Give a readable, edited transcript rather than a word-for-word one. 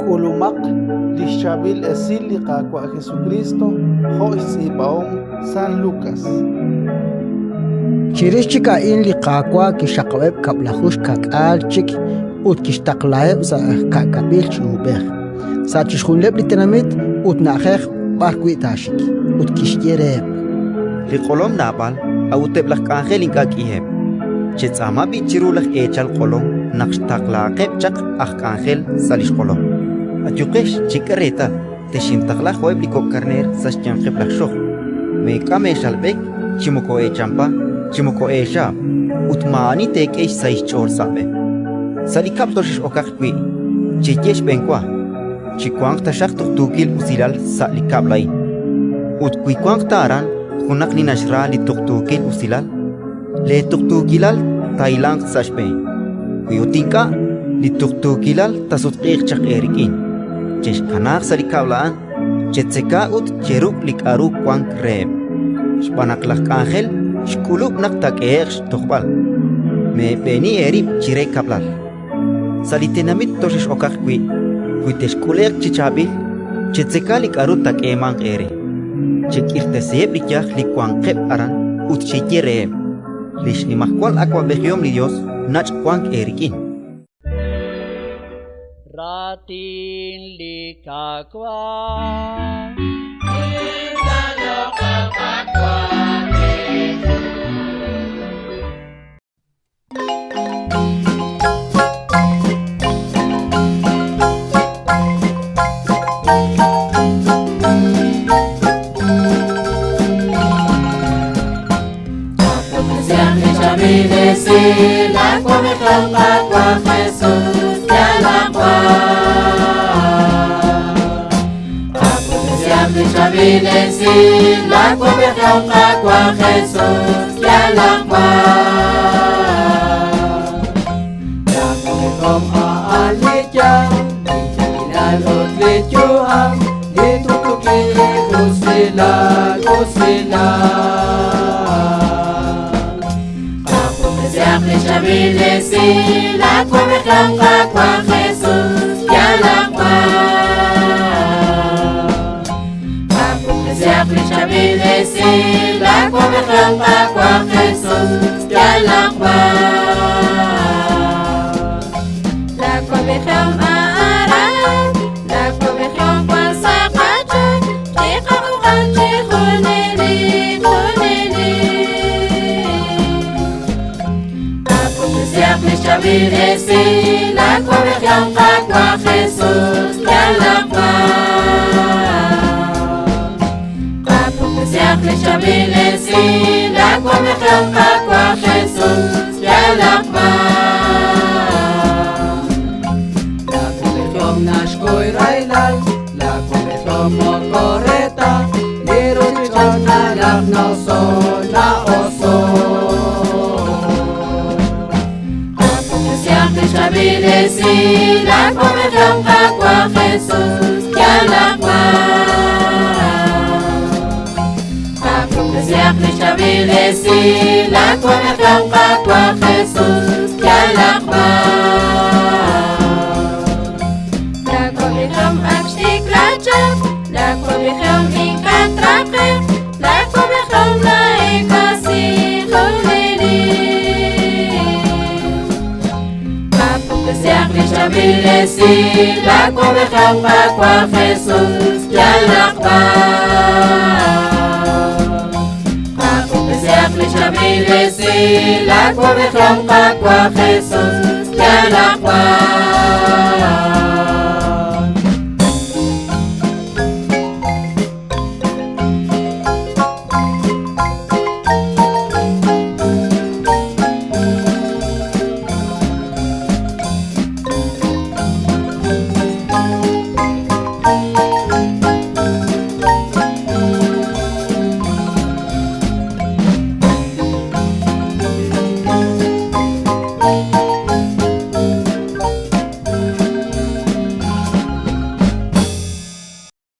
Kulumak lishabil esil liqaqua Jesucristo Jois ibaon San Lucas. Chirichika in liqaqua kishaqweb kablahush kakalchik ut kishtaqlaeb sa kakabil chubeh. Sa chishuleb litenamit ut nakhekh barkuitashik ut kishyereb. Liqolom nabal awteblak angel inkakiheb. Chetsama bichirulak echal qolom naqshtaqlaqeb chaq angel salish qolom. Atyuqesh chikareta teshimtaqla khoeb likokarner sashchanqeblak shokh. Mekame shalbek chimoko echampa chimoko esha utmani tekesh saish chor sabe. Salikap toshish okaqwi chiyesh benkwa chikwang tashaq tukil usilal salikablai. Utquikwang taran hunak ninashra li tukil usilal le tukilal tailang sashpe. Kuyutinka li tukilal tasutqiq chaq erikin. Chesh kanak salikablaan chetseka ut cheruk likaru kwang reb. Shpanaklak angel shkulub naktak toqbal. Me beni erib chire kablal. Salitenamit toshish okaqwi kuiteshkulek chichabil chetseka likaru tak emang ere. Chekirteseb likyah likwang aran ut chekireb. Lish ni mahkwal akwa behyom li Dios nach kwang erikin. Ratin likakwa La come agua Jesús ya la agua. Apreciable chavilesi la come agua Jesús ya la agua. La come a alija la lot le joam le tutuki usila usila. Chavilesi la come agua Jesús ya la agua. Chavilesi la come agua Jesús ya la agua. La come ara la come pasaqacha chiqaqanchi khuneli khuneli. Chavilesi la come agua Jesús ya la agua. Chavilesi la come agua Jesús ya la agua. La come nashkoy railal la come mocoreta liro chana la no sola oso. Chavilesi la come agua Jesús ya la agua. Chavilesi la come agua Jesús ya la agua. La come akshtiklacha la come inkatrape la come la ekasi khuleli. Chavilesi la come agua Jesús ya la agua. Chavilesi la come agua Jesús ya la agua.